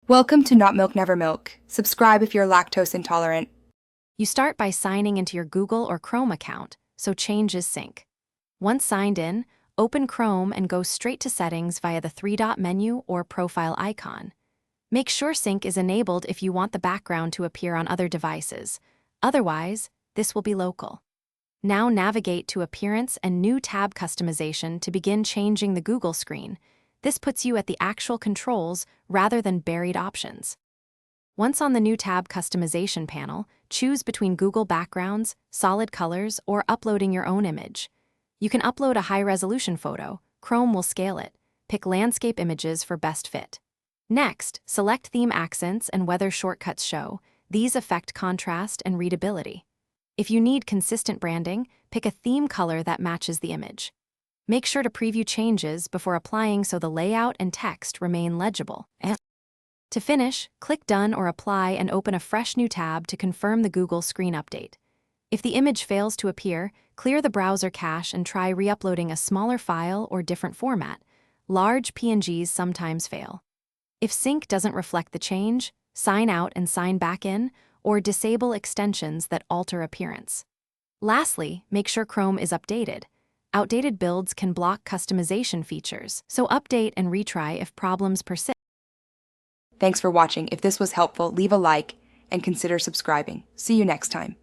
Welcome to Not Milk Never Milk. Subscribe if you're lactose intolerant. You start by signing into your Google or Chrome account, so changes sync. Once signed in, open Chrome and go straight to Settings via the three-dot menu or profile icon. Make sure sync is enabled if you want the background to appear on other devices. Otherwise, this will be local. Now navigate to Appearance and New Tab Customization to begin changing the Google screen. This puts you at the actual controls rather than buried options. Once on the New Tab Customization panel, choose between Google backgrounds, solid colors, or uploading your own image. You can upload a high-resolution photo. Chrome will scale it. Pick landscape images for best fit. Next, select Theme Accents and Whether Shortcuts Show. These affect contrast and readability. If you need consistent branding, pick a theme color that matches the image. Make sure to preview changes before applying so the layout and text remain legible. To finish, click Done or Apply and open a fresh new tab to confirm the Google screen update. If the image fails to appear, clear the browser cache and try re-uploading a smaller file or different format. Large PNGs sometimes fail. If sync doesn't reflect the change, sign out and sign back in, or disable extensions that alter appearance. Lastly, make sure Chrome is updated. Outdated builds can block customization features, so update and retry if problems persist. Thanks for watching. If this was helpful, leave a like and consider subscribing. See you next time.